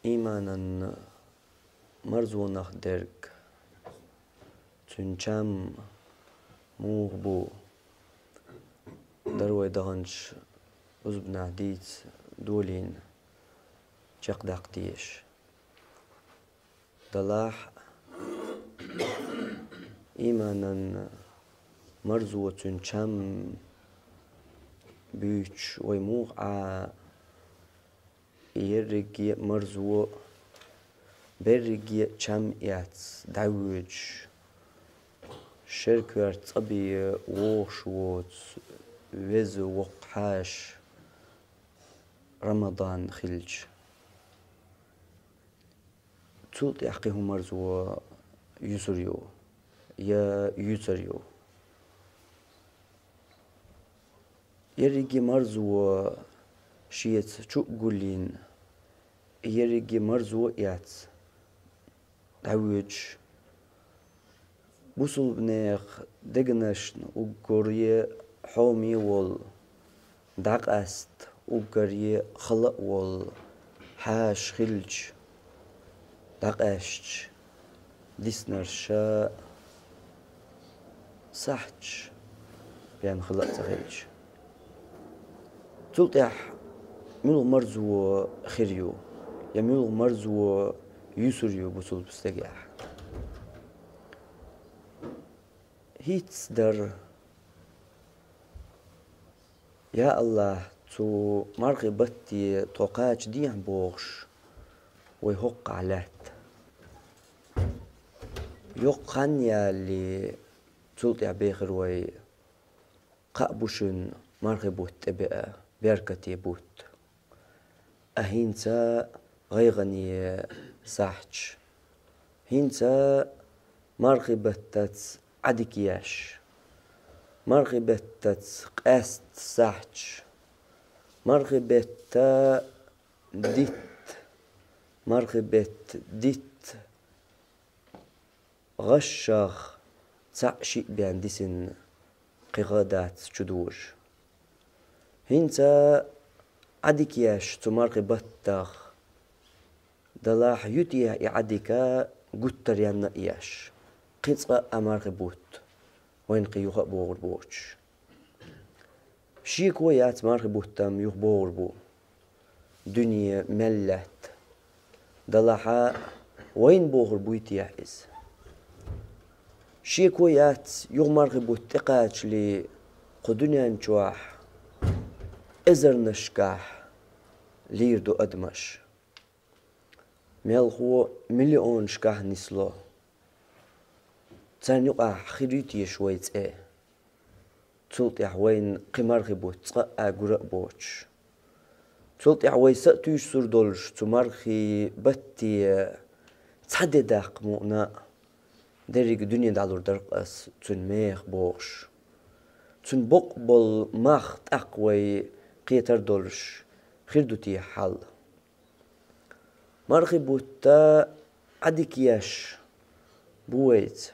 إيمانا مرزونخ درك تنشام موغبو دروي دغنش وزبنا ديت دولين جاق ديش دلاح إيمانا مرزو تنشام بيش ويموغ يرقي مرزو برقي تشام ياتس دعوج شركة طبي ووشوت وز وقحاش رمضان خلج تولت يحقيه مرزو يسريو يا يسريو يرقي مرزو شيت شو قولين يرقي مرزو يات دعوج بوصل بنيخ دقنشن وقرية حومي وال داق است وقرية خلق وال حاش خلج داق اشج ديسنرشا صحج بيان خلق تخلج تلتح ميلو مرزو خيريو يا ميلو مرزو يسريو بوصل بستقيح هيتس در يا الله تو مرغي بطي توقاج ديان بوغش ويهق علات يقان يالي تلتع بيخر وي قابوشن مرغي بوت ابئة بيركتي بوت أهينتا غيغني ساحج هينتا مرغي بطت عدكياش مرغي بطت قاست ساحج مرغي بطت ديت مرغي بط ديت غشخ تعشي بيان ديسن قغادات جدور هينتا عدكياش تمرغي بطخ دلاح يوتيا إعدكا قتر يانا إياش قيصة أمرغي بوت وين قيوخ بوغر بوش شيك ويات مرغي بوتام يوخ بوغر بو دنيا ملت دلاحا وين بوغر بويت يعز شيك ويات يوغ مرغي بوت تقاج لي قدنيا نجواح إزر نشكاح ليردو أدمش ميلخو مليون شكاح نسلو تان يقع خريطي شويت تلت وين قمرغي بوت تقع قرأ بوش تلت وين سأتوش سردولش تمرخي بطي تحدي داق مؤنا دريق دنيا دالور درقس تن ميخ بوش تن بقبل ماخ تقوي قيتر دولش خيردوتي حل مرخي بوتا عدكياش بويت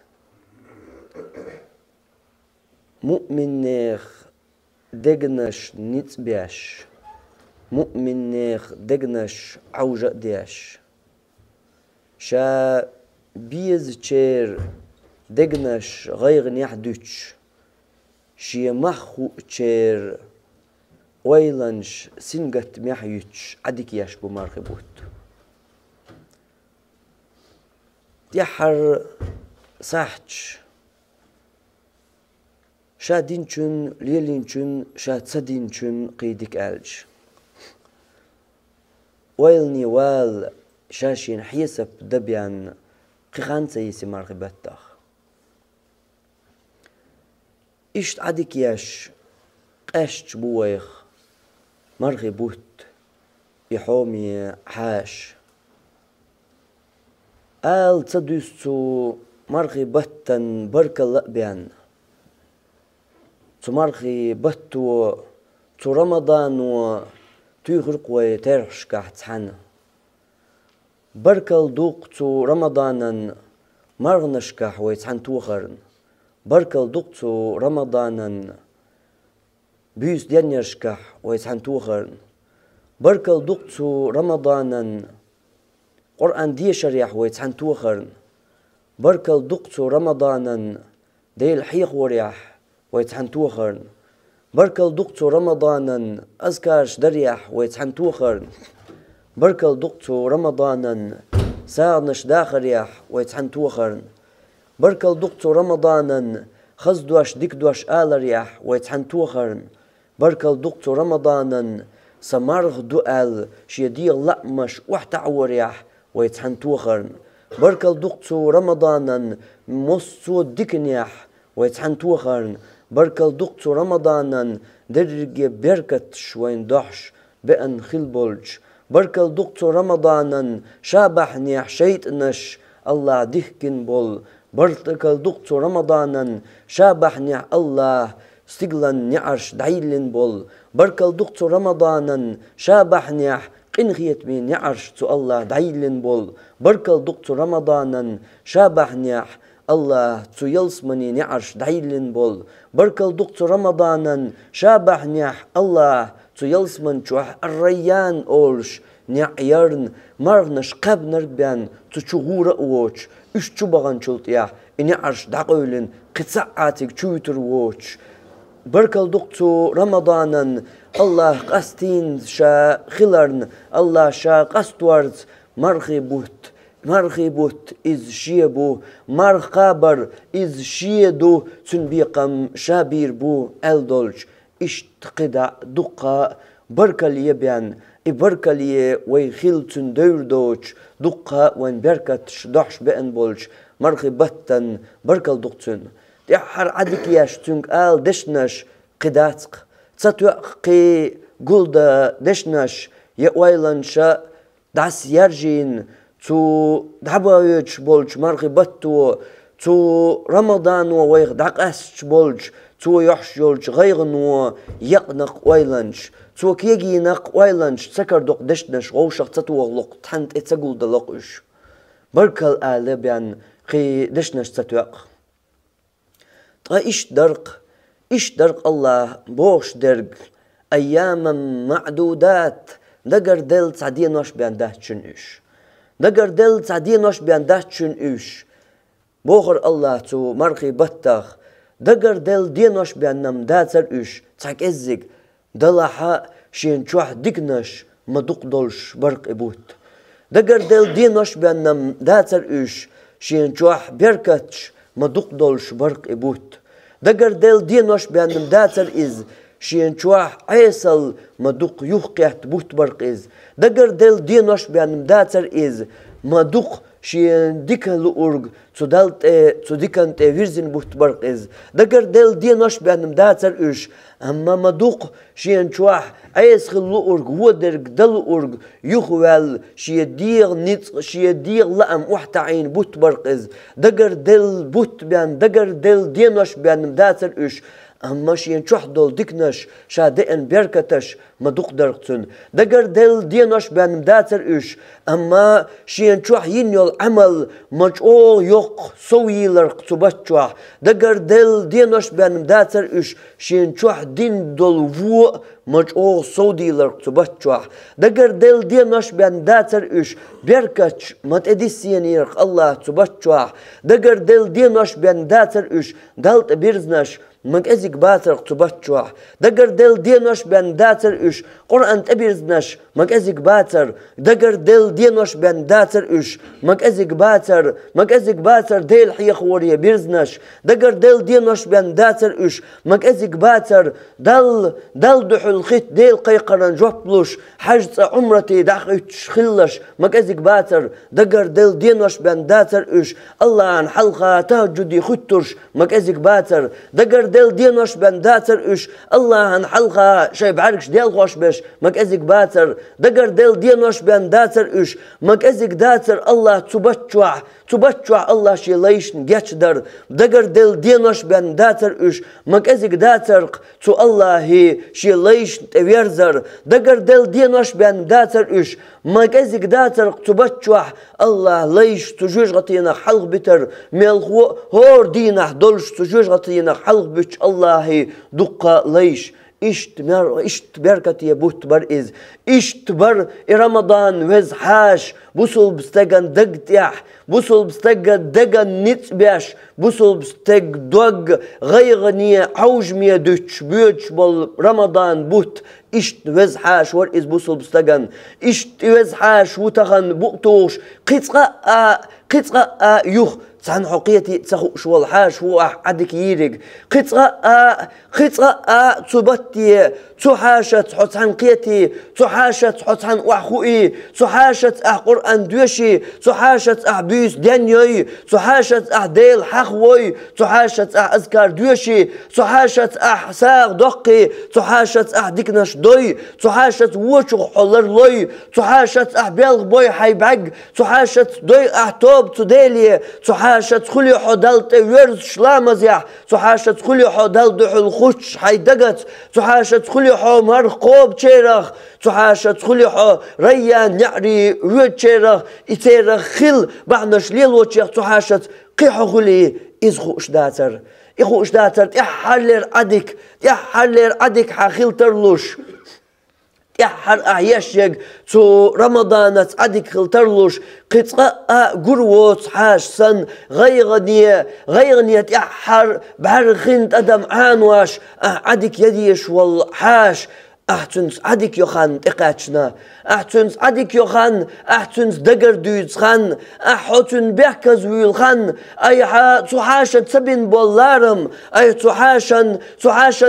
مؤمن نيخ دقنش نتبياش مؤمن نيخ دقنش عوجة دياش شا بيز تشير دقنش غير نيحدوش شي مخو تشير ويلنش سنقت ميحيوش عدكياش بمرخي بوت يحر صاحج شا دينشن ليلينشن شا تصدينشن قيدك ألج ويلني وال شاشين حيسب دبيان قيخان سيسي مرغي بطخ إشت عدك ياش قاشت بويخ مرغي بوت يحومي حاش آل تدوستو مرغي بطن بركة لأبيان تمرغي بطو تو رمضان و تيغرق ويترحش كحتحنا بركة دوق تو رمضانا مرغنشكح ويتحن توخرن بركة دوق تو رمضانا بيس دينيرشكح ويتحن توخرن بركة دوق تو رمضانا قرآن دي شريح ويتحن توخرن بركل دقتو رمضانا دي الحيق وريح ويتحن توخرن بركل دقتو رمضانا أذكارش دريح ويتحن توخرن بركل دقتو رمضانا ساغنش داخريح ويتحن توخرن بركل دقتو رمضانا خزدوش ديكدوش آلريح ويتحن توخرن بركل دقتو رمضانا سمارغ دوال شيديغ لأمش وحتعوريح ويتحن توخرن بركل دقتو رمضانا مصو ديكنيح ويتحن توخرن بركل دقتو رمضانا درجة بركت شوين دحش بأن خلبولج بركل دقتو رمضانا شابح نيح شيطنش الله دهكن بول بركل دقتو رمضانا شابح نيح الله استقلن نعرش دعيلن بول بركل دقتو رمضانا شابح نيح قنخيت من نعرش تو الله دعيلن بول بركل دقتو رمضانا شابح نيح الله تو يلسمني نعرش دعيلن بول بركل دقتو رمضانا شابح نيح الله تو يلسمن شوح الريان أولش نعيرن مرنش قب نربيان تو شغورة أوش إش شبغان شلطيح نعرش دعقولن قطعاتك شوتر ووش بركل دقتو رمضانا الله قستين شا خلرن الله شا قستورت مرخي بوت إز شيبو مرخ قابر إز شيدو تنبيقم شابير بو الدولج اشتقدع دقا بركل يبيان بركل ويخيل تندور دوج دقا وين بركت شدحش بأن بولج مرخي بطن بركل دقتن تحر عدك ياش تنك دشنش قداتق تتوقي قلدا دشنش يأويلنشا داس يرجين تو دعبايش بولج مرخي بطو تو رمضان ويغ دعقاس بولج تو يحش جولج غيغنو يقنق ويلنش تو كيجي نق ويلنش تسكر دوق دشنش غوشق تتوغلق تحنت اتسقل دلقش بركل بيان خي دشنش تتوق إيش درق الله بوش درق أياما معدودات دقر دل تعدين وش بيان ده تشنش دقر دل تعدين وش بيان ده تشنش بوخر الله تو مرخي بطخ دقر دل دين وش بيان نم داتر إيش تاك إزيق دلحا شين شوح دقنش مدوق دولش برق إبوت دقر دل دين وش بيان نم داتر إيش شين شوح بيركتش مدوق دولش برق إبوت دقر دل دينوش بأنم داتر إز شين شواح عيسل مدوق يوقيت بوت برق إز دقر دل دينوش بأنم داتر إز مدوق شين ديكن لأورغ تو ديكن تفيرزين بوت برق إز دقر دل دينوش بأنم داتر إش أما مدوق شين شواح عيسل لأورغ ودرق دل أورغ يخوال شيديغ نيت شيديغ لأم وحتا عين بوت برق إز دقر دل بوت بأن دقر دل دينوش بأنم داتر إش أما شين شوح دول ديكنش شادئن بيركتش مدوق درقتن دقر دل دينوش بأنم داتر إش أما شين شوح ينيول عمل مجعول يوق سوي لرقتبت شوح دقر دل دينوش بأنم داتر إش شين شوح دين دول وو مجعول سودي لرقتبت شوح دقر دل دينوش بأن داتر إش بيركتش مت إديسين يرق الله تبت شوح دقر دل دينوش بأن داتر إش دالت بيرزنش مك ازيك باتر تبتشوح دقر دل دينوش بان داتر اش قرآن تبيرزنش مك ازيك باتر دقر دل دينوش بان داتر اش مك ازيك باتر ديل حيخ وريا بيرزنش دقر دل دينوش بان داتر اش مك ازيك باتر دل دحل خيت ديل قيقرن جوبلوش حجز عمرتي داخش خلش مك ازيك باتر دقر دل دينوش بان داتر اش الله عن حلقة تهجدي خطرش مك ازيك باتر دقر دل دينوش بان داتر اش الله عن حلقة شاي بعركش ديل خوش بش مك ازيك باتر دقر دل دينوش بان داتر اش مك ازيك داتر الله تبتشوع الله شي ليشن جاتش در دقر دل دينوش بان داتر اش مك ازيك داتر تو الله هي شي ليشن تبيرزر دقر دل دينوش بان داتر اش مك ازيك داتر تبتشوع الله ليش تجوج غطينا حلق بتر ميلخو هور دينا دولش تجوج غطينا حلق بتش الله دقة ليش اشت بركة يبوت بر إز اشت بر رمضان وز حاش بوصل بستجن دقتيح بوصل بستجن دقن نتباش بوصل بستج دوج غيغنية عوج مية دوتش بيوتش بال رمضان بوت إشت وزحاش ور إز بوصل بستجن إشت وزحاش وتغن بقطوش قطعة يوخ سان حقيتي تسخوش والحاش هو عدك ييرج قطعة تبتي تحاشت حسن قيتي تحاشت حسن وحوي تحاشت قرآن دوشي تحاشت بيس دنيوي تحاشت ديل حخوي تحاشت أذكار دوشي تحاشت ساق دقي تحاشت ديكنش دوي تحاشت وشو حلر لوي تحاشت بيلغ بوي حيبعج تحاشت دوي توب تديلي تحاشت خلي حدلت ورز شلامزيح تحاشت خلي حدلت الخش حيدقت تحاشت خلي حو مرقوب تشيرخ تحاشت خلي حو ريان يعري رود تشيرخ يتيرخ خل بعنش ليل وتشيخ تحاشت قيحو خلي إزخوش داتر إخوش داتر تحلر عدك حخيل ترلوش يحر أعيشيق تو رمضان عدك خلترلوش قطعة قروت حاش سن غيغنية يحر بعرخنت أدم عانواش عدك يديش والحاش أحتنس عدك يخان تقاتشنا أحتنس عدك يخان أحتنس دقر دويز خان أحتن بيحكز ويل خان أي تحاشن سبين بولارم أي تحاشن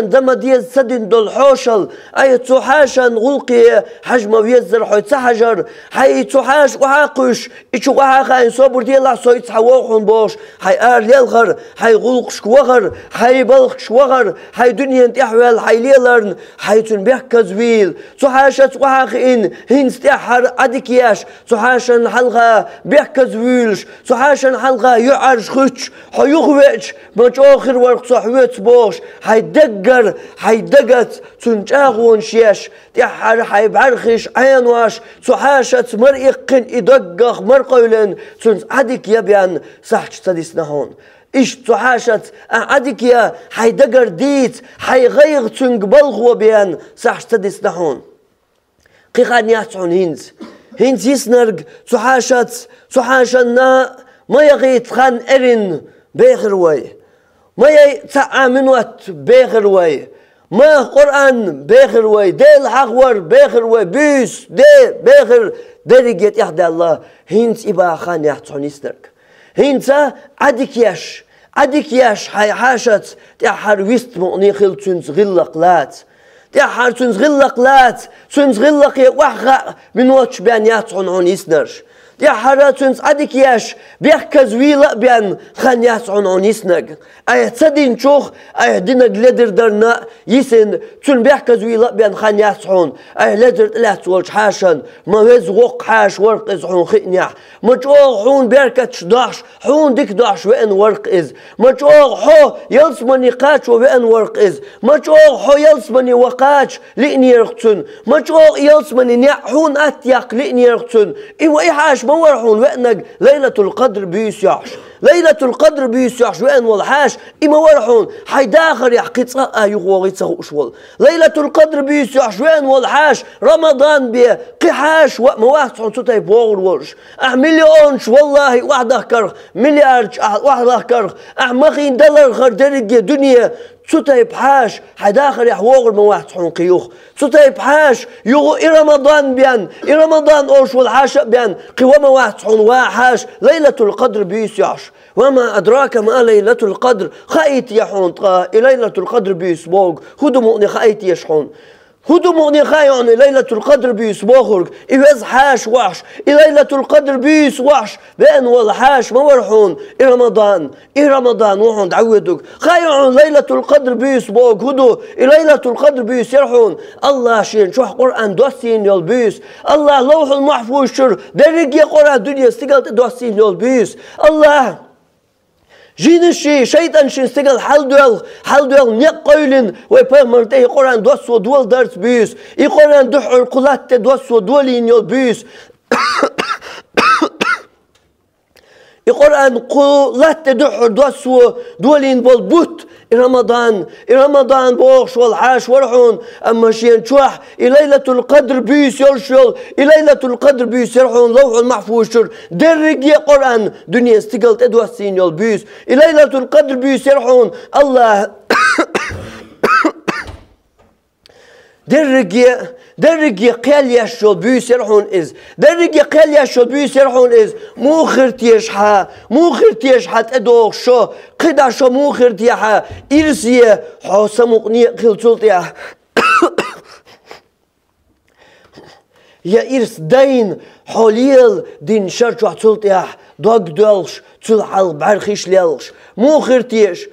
دم ديز سدين دول حوشل أي تحاشن غلقي حجم ويزر حيت سحجر حي تحاش وحاقش إيش وحاقا صبر دي الله صويت حواقهم بوش حي يلغر حي غلقش وغر حي بلقش وغر حي دنيا تحوال حي ليلرن حي تنبيح كزويل تحاشت وحاقين هنستحر عدكياش تحاشن حلقة بيحكزويلش تحاشن حلقة يعرش خش حيوغوش ماج آخر ورق صحويت بوش حيدقت تنجاغون شياش تحر حيبعرخش عينواش تحاشت مرئقن إدقخ مرقولن تنز عدك يبيان صحش تدسنهون إيش تحاشت عدك يا حيدقر ديت حيغيغ تنقبلغ وبيان صحش تدسنهون قيقان يحتعون هنز يسنرق تحاشنا ما يغيت خان إرن بيغروي ما يتعامنوات بيغروي ما قرآن بيغروي ديل حغور بيغروي بيس دي بيغر درجة إحدى الله هنز إبا خان يحتعون يسنرق هنز عدك ياش حاشت تحر ويست مؤني خل تنز غلق لات تحر تنز غلق يوحغ من واتش بيان ياتعون يسنرش تحر تنز عدك ياش بيحكز ويلا بيان خان ياتعون يسنق أي تصدين شوخ أي دينا لدر درنا يسن تن بيحكز ويلا بيان خان ياتعون أي لدر تلات والش حاشن ما ويز وق حاش ورق إز حون خينيح ما جوغ حون بيركت شداش حون ديك داش وين ورق إز ما جوغ حو يلسمني قاتش وين ورق إز ما جوغ حو يلسمني وقاتش لإني يرقتن ما جوغ يلسمني نحون أتيق لإني يرقتن إيوه إيحاش ما ورحون وإنك ليلة القدر بيسياش ليلة القدر بيسياش وإن والحاش إما ورحون حيداخر يحقيت يغوغي تسغوش ليلة القدر بيسياش وإن والحاش رمضان بيه قحاش ومواحد صنطوتي بوغر ورش مليونش والله واحدة كرخ مليارش واحدة كرخ مخين دولار خردرق دنيا سوتاي بحاش حداخل يحوغر من واحد حون قيوخ سوتاي بحاش يغو رمضان بيان رمضان اوش والحاش بيان قوام واحد حون واحاش ليلة القدر بيسياش وما أدراك ما ليلة القدر خايت يحون ليلة القدر بيسبوغ هدو مؤني خايت يشحون هدو مؤني خايون ليلة القدر بيسبوغرق إيوز حاش وحش ليلة القدر بيس وحش بأن والحاش ما ورحون رمضان وحون تعودك خايون ليلة القدر بيسبوغ هدو ليلة القدر بيس يرحون الله شين شوح قرآن دوسين يلبيس الله لوح المحفوظ شر درق يقرأ الدنيا استقلت دوسين يلبيس الله جينشي شيطان شين استقل حال دوال نقايلن ويبرمرتي قرآن دوس ودول درس بيس يقرآن دحر القلات دوس ودولين يلبيس القرآن قو لا تدحر دوسو دولين بالبوت رمضان بوخش والحاش ورحون أما شين شوح ليلة القدر بيس يرشل ليلة القدر بيس يرحون لوح المحفوظ شر درج يا قرآن دنيا استقلت أدوسين يول بيس ليلة القدر بيس يرحون الله درجي قال يشول بيس يرحون درجي قال يشول بيس يرحون مو خرتيش تدوخ شو قدا شو مو خرتيها إرسية حاسمقني قلتلتيا يا إرس دين حليل دين شرط وحتلتيا دوغ دولش تلحل بعرخيش ليلش مو خرتيش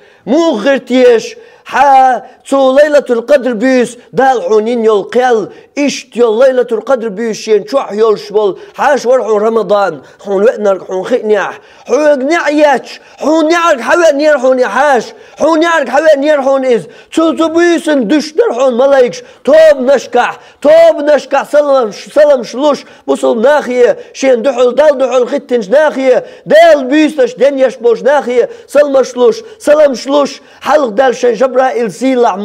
تو ليلة القدر بيس دال حونين يلقل إشت يل ليلة القدر بيس شين شوح يلشبل حاش ورحون رمضان حون وقنر حون خينيح حون نعيش حون نعرق حوان نير حون يحاش حون نعرق حوان نير حون تو بيسن دشتر حون ملايكش توب نشكح سلام شلوش بصل ناخية شين دحل ختنش ناخية دال بيستش دين يشبوش ناخية سلام شلوش حلق دال شين جبرائيل سيلع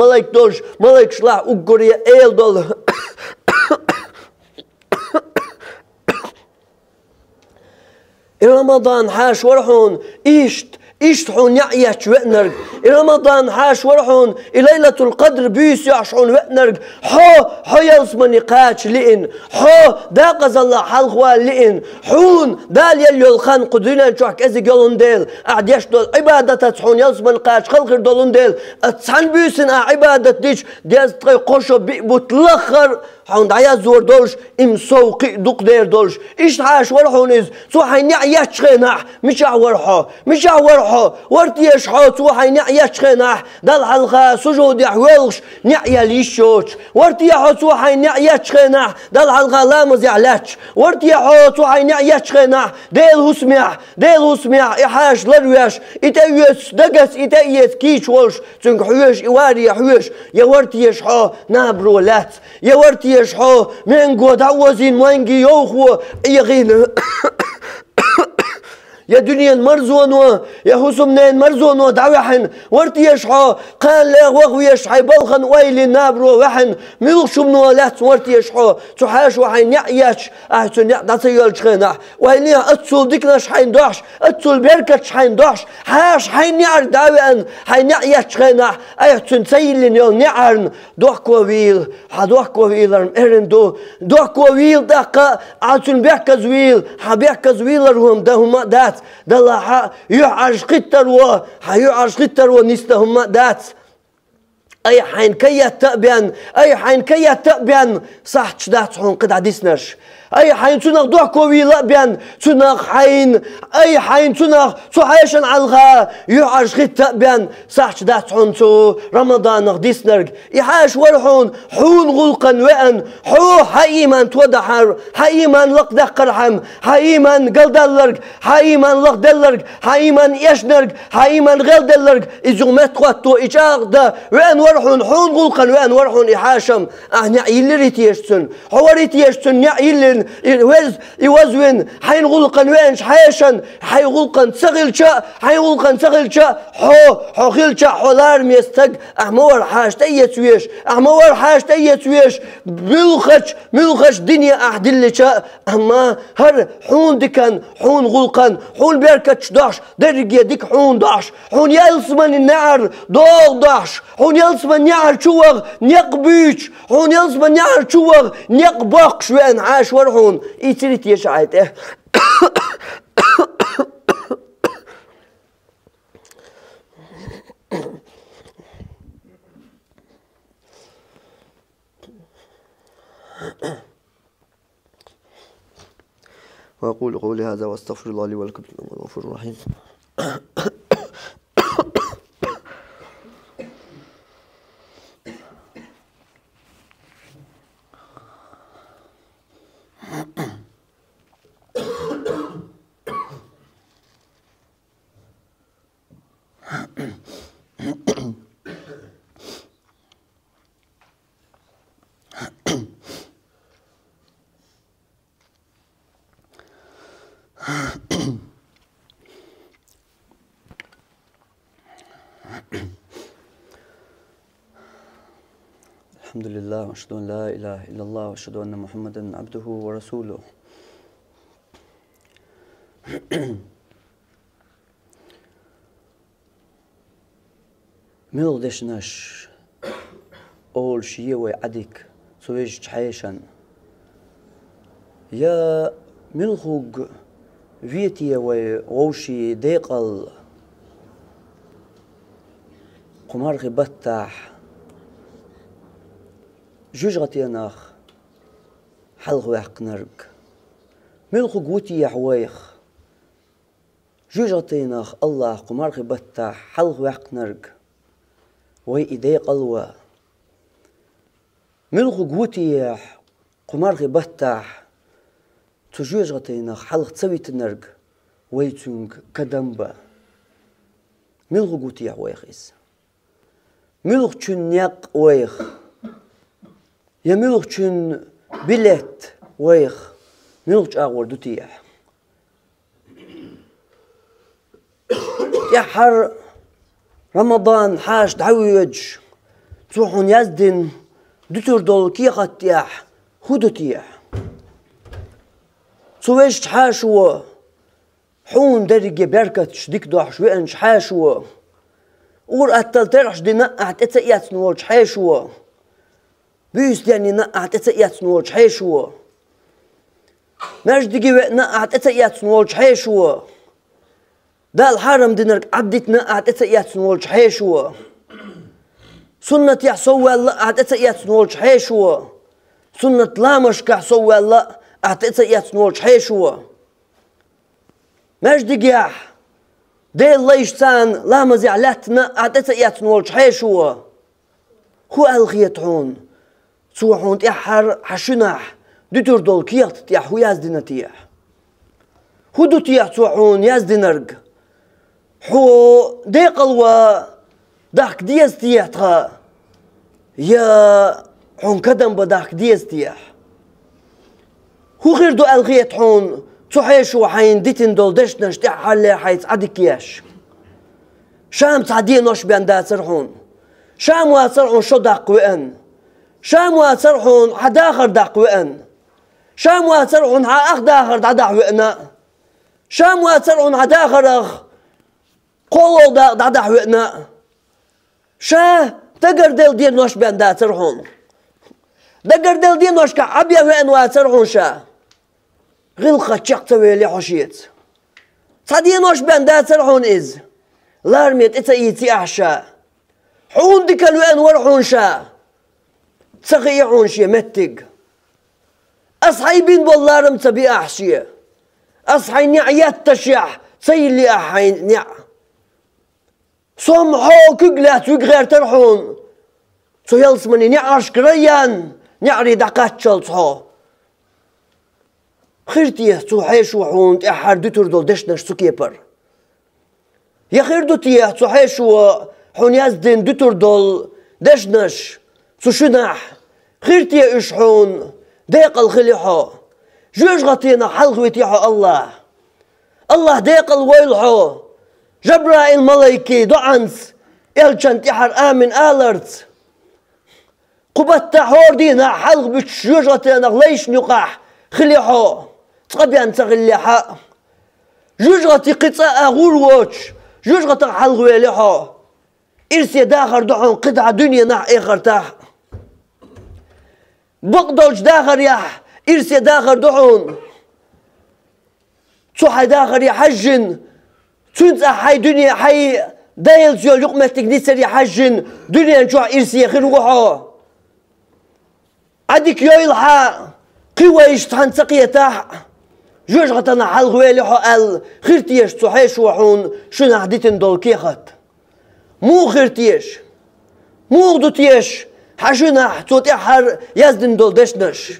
ملايك شلع أقرية إيل دول رمضان حاش ورحون إشت حون يعيش وقنرق رمضان حاش ورحون ليلة القدر بيس يعشون وقنرق حو يلسمني قاتش لئن داقز الله حلقوال لئن حون دال يليو الخان قدرنا نشوحك ازي قولون ديل اعد يشدول عبادة تحون يلسمن قاتش خلقر دولون ديل اتسان بيسن عبادة ديش ديز تغي قوشو بيقبوت لخر حون دعيا زور دولش امسوقي دوق دير دولش إشت حاش ورحون سو حين يعيش غيناح مش ورحو ورتيش حوت وحي نعيش خناح دل حلقة سجود يحوالش نعيا ليشوش ورتي حوت وحي نعيش خناح دل حلقة لامز يعلاتش ورتي حوت وحي نعيش خناح ديل هسمع إحاش لرويش إتايس دقس إتايس كيش والش تنك حوش إواري حوش يا ورتيش حو نابرولات يا ورتيش حو منقو دعوزين وانجي يوخو يغين يا دنيا مرزون يا حسمنين مرزون دعوحن ورتي يشحو قال لا وغوي يشحي بلخن ويلي نابرو وحن ملوش من ولات ورتي يشحو تحاش وحين يعيش احسن يعطيول شخنا ويلي اتسول ديكنا شحين دوش اتسول بركه شحين دوش حاش حين يعر داوان حين يعيش شخنا احسن سيلين يول نعرن دوكويل حدوكويل ارندو دوكويل دقه احسن بيكزويل حبيكزويلرهم دهما دات دلا يعرش قتر ونستهم دات أي حين كي تأبين صح تشدات حون قد عديسناش أي حين تنغ دوكوي لأبين تنغ حين أي حين تنغ تحيشن علغا يعرش غيت تأبين صح تشدات حون تو رمضان نغديسنرق يحاش ورحون حون غلقا وأن حيمان تودحر حيمان لق دقرحم حيمان قلدلرق حيمان لق دلرق حيمان يشنرق حيمان غير دلرق إزو متقوتو إجاغدا وأن ورحون حون غلقا وأن ورحون إحاشم نعيل ريتيشتن هو ريتيشتن نعيل يوزون حين غلقا وانش حيشن حي غلقا سغلشا حو خلشا حولار ميستق احمور حاش تيتويش ملخش دنيا احدلشا اما هر حون دكان حون غلقا حون بيركتش داش درجي ديك حون داش حون يلسمن النعر دوغ داش حون يلسمن نعر شوغ نيق بيش حون يلسمن نعر شوغ نيق باقش وان عاش ورحون يتريت يشعيته وأقول قولي هذا واستغفر الله لي ولكم إنه هو الغفور الرحيم. الحمد لله وأشهد أن لا إله إلا الله وأشهد أن محمدا عبده ورسوله. ملدشناش أول شيء ويعدك سويج حيشان يا ملخوج فيتي ووشي ديقل قمار بتاح جوجغتي ناخ حلغ وحقنرك ملخوج وتي يحويخ جوجغتي ناخ الله قمار بتاح حلغ وحقنرك وي إيدي قلوة ملغو قوتي قمار بتاح تجوج غتينا حلق تسوي تنرق ويتونغ كدنبا ملغو قوتي ويخيس ملغ تشن نيق ويخ يا ملغ تشن بلت ويخ ملغ تشاغور دوتيح يا حر رمضان حاش دعويج تروحون يزدن دتور دول كي قتيح خدوتيح سويش حاشوا حون درجة بركة شديك دوح شوين حاشوا اور أتل ترحش دي نقعت اتسقيات نورج حاشوا بيس يعني نقعت اتسقيات نورج حاشوا مجدي نقعت اتسقيات نورج حاشوا دا الحرم دينرك عدت نقعت اتسقيات نورج حاشوا سنة يحصوى الله أعتقد نولج حيشوا سنة لا مشكع صوى الله أعتقد نولج حيشوا مجد جاح دي الله يشتان لا مزعلتنا أعتقد نولج حيشوا هو الخيطون سوحون تحر حشنح دتور دول كيات تيح ويازدنا تيح هدو تيح سوحون يازدنرج هو دي قلوة داك ديز تيح تخا يا حون كدم بداك ديز تيح هو غير دو الغيت حون تحيش وحين ديتن دول دشنش تيح حالي حيث عدك ياش شام تعدين نوش بيان دا سرحون شام واسرحون شو داق وئن شام واسرحون حداخر داق وئن شام واسرحون حاخ داخر داق وئنا شام واسرحون حداخر اخ قولو داق وئنا شاه تقر دل دين نوش بيان دا ترحون تقر دل دين نوش كعبيا وين واترحون شاه غلقة تشقتوي لي حشيت صدي نوش بيان دا ترحون إز لارميت إتايتي أحشا حون ديكال وين ورحون شاه تسغيعون شي متق أصحيبين باللارم تبي أحشي أصحي نعيات تشيح سيلي أحين نع صمحو كقلات وغير ترحون سو يلسمني نعرش كريان نعري دقات شلصحو خيرتيه سو حيش وحون تأحر دتور دول دشنش سو كيبر يا خير دوتيه سو حيش وحون يزدن دتور دول دشنش سو شنح خيرتيه اشحون ديق الخليحو جوج غطينا حلغويتيحو الله ديق الويلحو جبرائيل ملايكي دعنس إلشان تحر آمن آلرت قبت تحور دينا حلق بتشجرتنا ليش نقاح خليحو تقبيان تغليحا جوجغتي قطاء غوروش جوجغتي حلق ويليحو إرسي داخر دعون قطع دنيا نح إخر تاح بقدوش داخر يح إرسي داخر دعون صحي داخر يحجن تونس حي دنيا حي دايل جو لقمتك نسري حجن دنيا نشوع إرسي خيروحو عدك يويلحا قوة يشتحن سقية تاح جوج غتنا حلق ويلحو قال خيرتيش صحيش وحون شنو حديتن دول كيخت مو خيرتيش مو غدوتيش حشنح توتيحر يزدن دول دشنش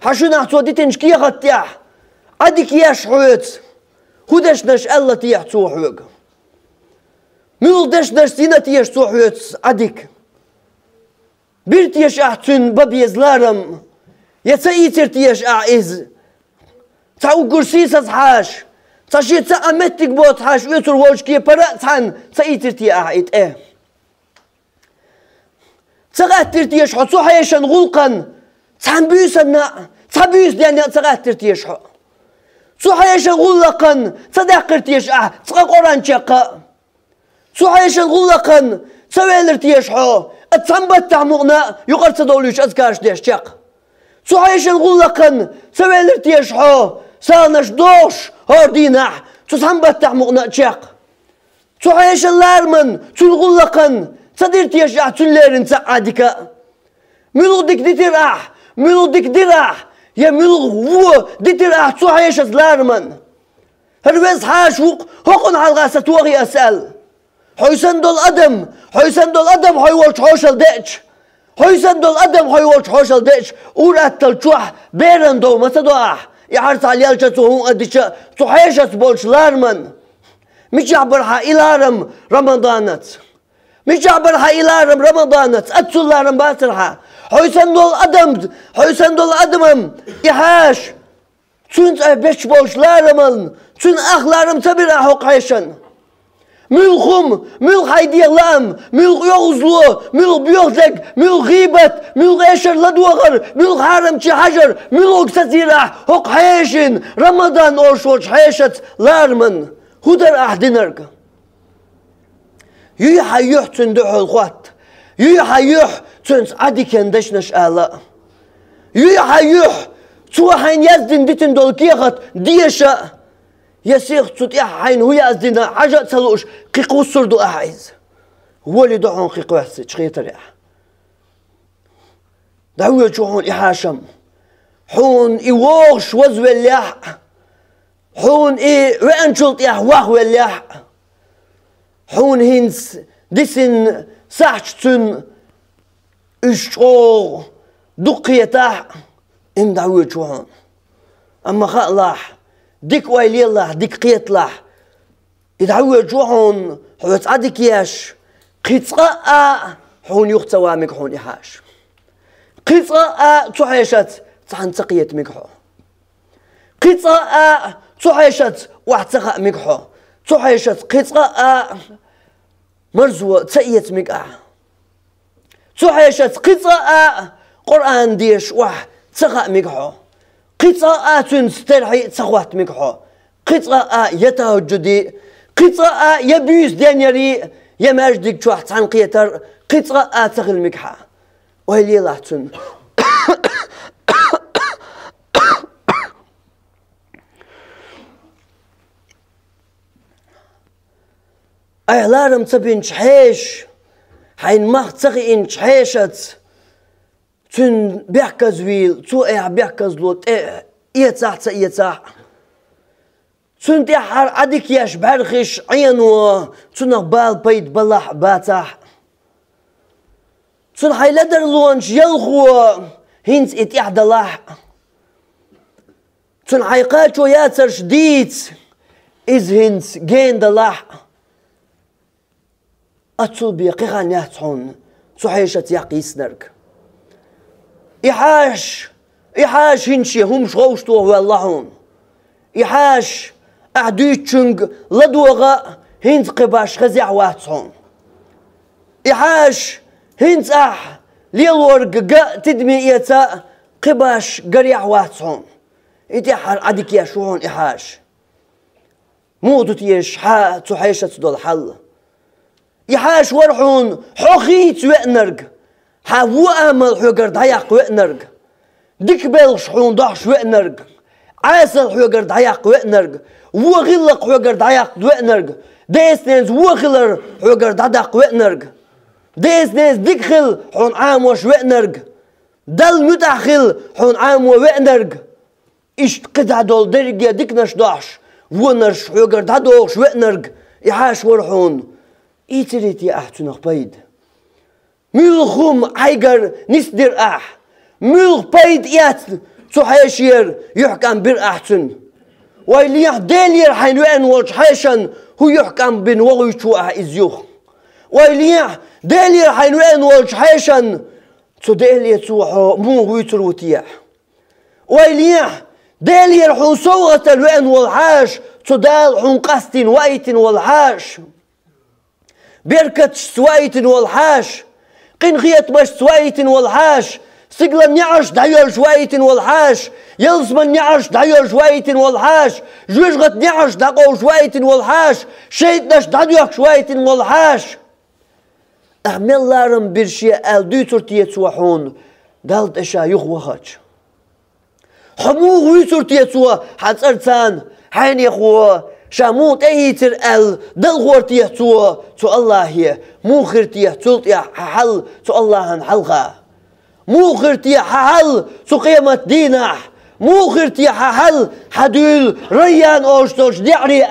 حشنح توتيتنش كيخت تيح عدك ياش حوت هودشنش ألا تيح توحوك ميل دشنش سينا تيش توحوت عدك بيرتيش أحتن بابيز لارم يتسيتر تيش أعيز تعو قرسيس أصحاش تشي تأمتك بوت حاش ويتر ووش كي برأت عن تسيتر تي أعيد تغاتر تيشحو صحيشن غلقا تنبيسنا تبيس ديان تغاتر تيشحو صحيشن غلقا تدقر تيشح تقران شقا صحيشن غلقا تسويلر تيشحو تنبت تعمقنا يقرت دوليش أذكارش ديش شق صحيشن غلقا تسويلر تيشحو سالنش دوش هاردينا تنبت تعمقنا شق صحيشن لارمن تلغلقا تدير تيشح تليرن سعادك ملودك ديتراح ملودك دراح يا ملغ هو ديتراح صحيش لارمن هروز حاشوق هقن على غاسة توغي أسأل حيسن دول أدم حيسن دول أدم حيولش حوشل ديتش حيسن دول أدم حيولش حوشل ديتش ورات تلشوح بيرن دو متدوح يحرص على يالشة هون أديش صحيش بولش لارمن مش يعبرها إلى رمضانات مش عبرها إلى رمضانات أتسل لارم باسرها حيسن دول أدم يحاش تون بيش بولش لارمن تون أخ لارم تبرا حق حيشن ملخم ملخ هيدي اللام ملخ يغزلو ملخ بيوغتك ملخ غيبت ملخ إيشر لدوغر ملخ حرم تي حجر ملخ تسيرا حق حيشن رمضان أوشوش حيشت لارمن هدر أحدنرك يوحى يحتن دحو الخوات يوحى يحتن عدي كان دشنش آلاء يوحى توحين يزدن ديتن دول كيخت ديشا يسيخ تطيح حين هو يزدن حاجة تسلوش قيقو السردو أحيز هو اللي دعون قيقو يحسي شخيط ريح دعوية جوحون إحاشم حون إيوغش وزوي الليح حون وأنشلط يحواه الليح حون هينس ديسن ساحتن اشتغل دقيتاه ام دعوة جوهان اما خالاح ديك ويلي الله ديك قيت لاح يدعوة جوهان حو تعدك ياش قيتقاء حون يختوى مكحون يحاش قيتقاء تحيشت تحنتقيت مكحو قيتقاء تحيشت واحتقاء مكحو تحيشت قيتقاء مرزوة تأيت مكحو تحيشت قيتقاء قرآن ديش واح تقاء مكحو قطاءات سترحي تقوات مكحو قطاء يتهجدي قطاء يبيس دانيري يماجدك شوح تنقيتر قطاء تغل مكحا وهلي لحتن أهلارم تبين شحيش حين ما تغين شحيشت تن بيحكز ويل تو بيحكز لوت يتاح يتاح تن تحر عدك ياش برخش عينو تن بال بيت بلح باتح تن حيلدر لونش يلخو هنس اتيح دلح تن حيقاتشو ياتر شديد إز هنس جين دلح أتصل بيقيقان يحتحون صحيشة يقيس نرك إحاش هنشي هم شغوشتوه واللهون إحاش أعديتشنج لدوغا هنت قباش خزيع واتسون إحاش هنت ليلورق قا تدمي إيتا قباش قريع واتسون إتحر عدك يشوهون إحاش موضوط يشحا تحيشة دول حل إحاش ورحون حوخيت وإنرق حاو أمل حوغر دايق وإنرق ديك بلش حون ضحش وإنرق عاسل حوغر دايق وإنرق وغلق حوغر دايق وإنرق ديس نيز وغلر حوغر دايق وإنرق ديس نيز ديكخل حون عاموش وإنرق دل متأخل حون عامو وإنرق إش قدع دول درقيا ديكنش ضحش ونرش حوغر دادوش وإنرق إحاش ورحون إيتريتي أحتنق بيد ملخم عيقر نسدر ملخ بيد إيات تحيشير يحكم بر أحسن ويليح ديلير حين وين والش حيشن هو يحكم بين وغيشو إزيوخ ويليح ديلير حين وين والش حيشن تديلي توحو مو ويتروتيح ويليح ديلير حون صوغة الوين والحاش تدال حون قستين وايتين والحاش بركة سوايتين والحاش قين خيت مش سوايت والحاش سقلا نعش دايل شويت والحاش يلزم نعش دايل شويت والحاش جوجغت نعش داقو شويت والحاش شيتنش دايل شويت والحاش أعمل لارم برشي ألدوتر تيتسوحون دالت إشا يخوهج حموغ ويتر تيتسوه حتسرتان حين يخوه شاموت أيتر دلغور تيتسوه تو الله هي موخر تيتسوت يا حل تو الله هنحلقه موخر تيحل تو قيمة دينح موخر تيحل حدول ريان أوشتوش دعري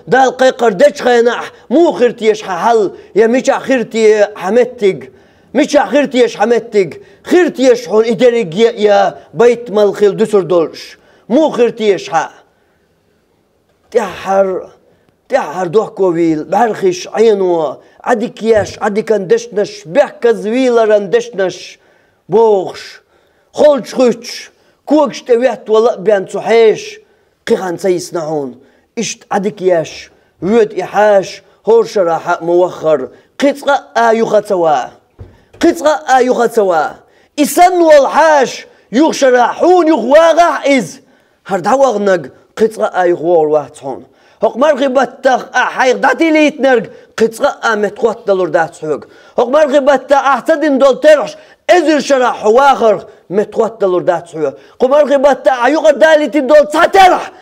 دال قيقر دشخينح موخر تيش حل يا ميشا خيرتي حمتك ميشا خيرتيش حمتك خيرتيش حون إدارك يا بيت مالخيل دسر دولش موخر تيش تحر دوحكويل بارخش عينو عدك ياش عدك اندشنش بحكا زويلة رندشنش بوغش خلش خش كوكش تويت ولا بيان صحيش قيغان سيسنعون اشت عدك ياش ويد إحاش هورش راح موخر قطقة يغتوا قطقة يغتوا إسن والحاش يغشراحون يغواغح إز هردعوغنق قطقة يغوار واحتون هق مرغي بطخ حيق داتي ليتنرق قطقة متقوات دلور دات سوق هق مرغي بطخ احتدن دول ترحش ازر شرح واخر متقوات دلور دات سوق قمرغي بطخ يغر داليتي دول تاترح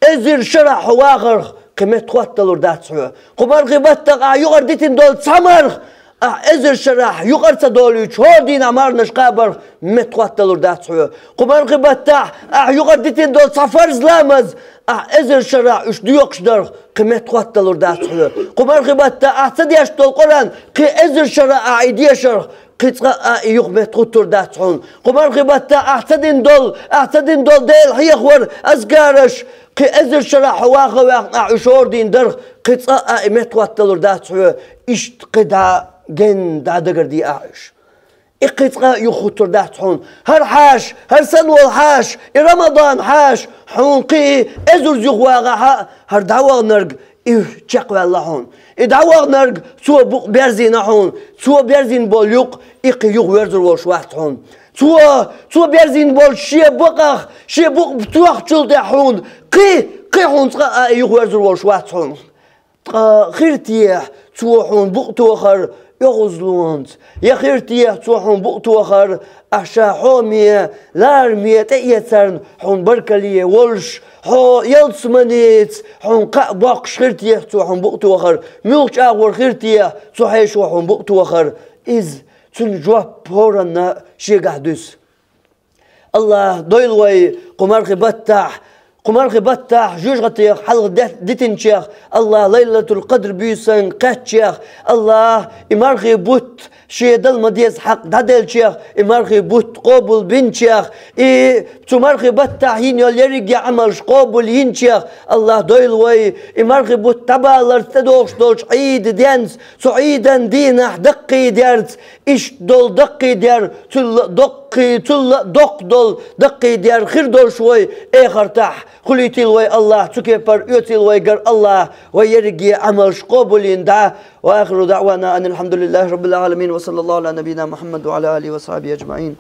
ازر شرح واخر متقوات دلور دات سوق قمرغي بطخ يغر ديتين دول تسمرخ ازر شرح يغر تدولي چهور دين عمار نشقابر متقوات دلور دات سوق قمرغي بطخ يغر ديتين دول سفر زلامز ازر شرع اش ديوقش در قيمت قوات دلور دات حلو قمر غبات اعتديش دول قران قي ازر شرع عيديشر قيتقا يقمت قطر دات حون قمر غبات اعتدين دول ديل هي خور ازقارش قي ازر شرع حواغ عشور دين در قيتقا قيمت قوات دلور دات حلو اشت قدا جن دا دقر دي اعش إقيتقا يخطر دات حون هر حاش هر سنو الحاش رمضان حاش حون قي ازر زغواغا هر دعواغ نرق تشقوى الله حون دعواغ نرق سوى بوق بيرزين حون سوى بيرزين بول يق إقي يغ ويرزر وش واحد حون سوى بيرزين بول شي بوق بتوخ تشلد حون قي حون يغ ويرزر وش واحد حون خيرتيح سوى حون بوق توخر يغزلونت يا خيرتي توحون بقتوخر أحشا حومية لارمية تأيترن حون بركلية ولش حو يلسمنيت حون باقش خيرتي توحون بقتوخر ملك أغور خيرتي توحيش وحون بقتوخر إز تنجواب هورنا شي قهدوس الله دويلوي قمرخي بطح جوج غتيخ حلق ديتنشيخ الله ليلة القدر بيسن قاتشيخ الله إمارخي بوت شيدل مديز حق دادل شيخ إمارخي بوت قابل بن شيخ تمارخي بطح هين يليريق عملش قابل هين شيخ الله دويل وي إمارخي بوت تبالر تدوش دولش عيد دينس سعيدا دينح دقي ديرت إش دول دقي دير دقي دير خير دول شوي إخر تح خليتي الوي الله تكبر يوتي الوي قر الله ويرجي عمل قبول دا واخر دعوانا ان الحمد لله رب العالمين وصلى الله على نبينا محمد وعلى اله وصحبه اجمعين.